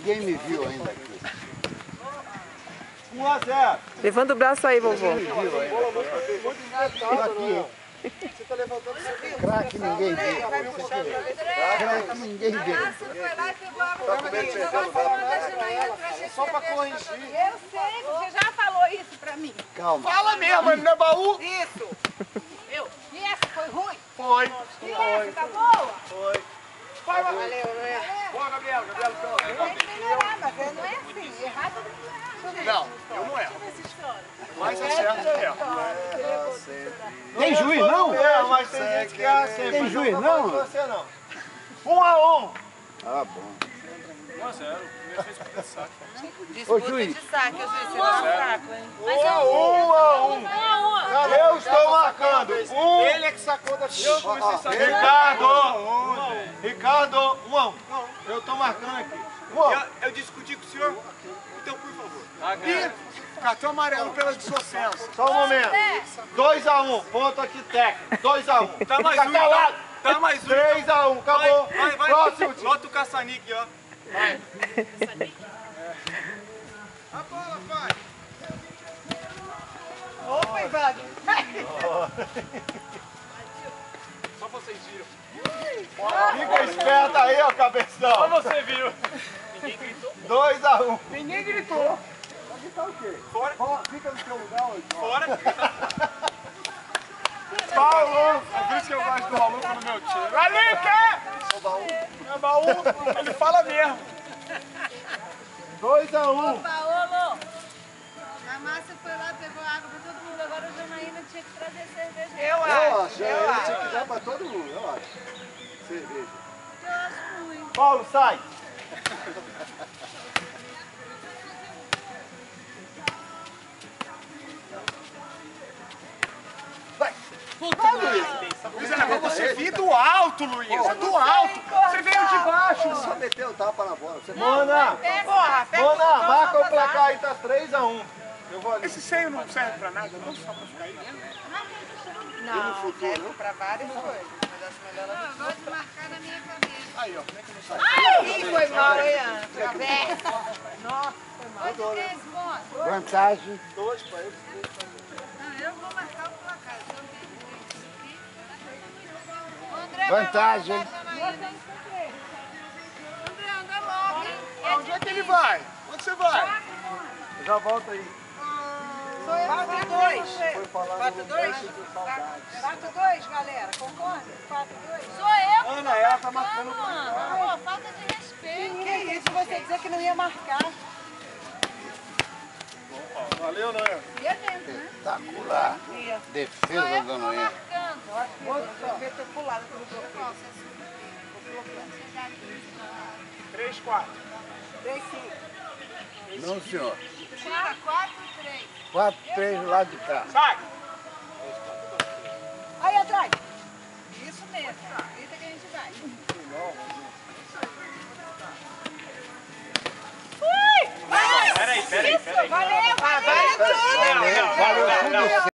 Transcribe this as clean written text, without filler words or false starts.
Ninguém me viu ainda aqui. 1 a 0. Levanta o braço aí, vovô. Ninguém me viu ainda. Tô aqui. Você tá levantando seu dedo. Craque ninguém viu. Craque ninguém viu. Você foi lá e pegou a boca. Só pra corrigir. Eu sei, você já falou isso pra mim. Calma. Fala mesmo, ele não é baú? Isso. E essa foi ruim? Foi. E essa tá boa? Foi. Vai, vai. Valeu, não é? Boa, Gabriel. Gabriel, Tem que melhorar, mas não é assim. Errado não é. não, eu não erro. Mas é certo, eu erro. Tem juiz não? É, mas tem gente que é sempre. Tem juiz não? Você não. 1 a 1. Ah, bom. 1 a 0. Ô, juiz. De saque, eu sei, você tá fraco, hein? 1 a 1. Eu estou marcando. Ele é que sacou da ficha. Ricardo, 1 a 1. Eu estou marcando aqui. Eu discuti com o senhor, então por favor. E cartão amarelo pela dissociência. Só um momento. 2 a 1. Ponto aqui técnico. 2 a 1. Tá mais Fica um, calado. Tá mais um. 3 a 1. Acabou. Vai. Próximo time. Lota o caçanique, ó. A bola, pai. Opa, Ivaldo. Só vocês viram. Fica esperto aí, ó, cabeção. Só você viu. Ninguém gritou. 2 a 1. Ninguém gritou. Vai gritar o quê? Fora. Fica no seu lugar hoje. Fora. Paulo! É por isso que eu gosto do maluco no meu time. Ali, o quê? É baú. Ele fala mesmo. 2 a 1. Paolo, a Márcia foi lá, pegou água pra todo mundo. Agora o Janaína tinha que trazer cerveja. Eu acho, ele tinha que dar pra todo mundo, eu acho. Cerveja. Eu acho ruim. Paulo, sai. Luiz, era pra você vir do alto, Luiz. Do alto. Você veio de baixo. Só meteu o tapa na bola. Você Mona, marca o placar aí, tá 3 a 1. Eu vou ali. Esse seio não serve pra nada, não? Só pra ficar aí dentro? Não, serve pra várias coisas. Mas acho melhor ela não. Eu gosto de marcar na minha cabeça. Aí, ó, como é que não sai? Ih, foi mal, hein, Ana? Nossa, foi mal. Quanto que é Vantagem. 2 pra ele. Não, eu vou marcar o placar. André, Vantagem. André, anda logo, hein? Onde é que ele vai? Onde você vai? Já volta aí. Sou eu. 4-2. Foi falar 4-2? 4-2, galera. Concorda? 4-2. Sou eu. Ana, ela tá marcando o Pô, falta de respeito. Que isso, você dizer que não ia marcar. Valeu, Noé. Ia mesmo, né? Espetacular. Defesa da Noé. Eu acho que eu devia ter pulado pelo bloqueio. 3, 4. 3, 5. Não, senhor. 4, 3. 4, 3 do lado de cá. Sai! Aí atrás. Isso mesmo. Isso é que a gente vai. Ui! Peraí. Isso, valeu, valeu. Valeu tudo.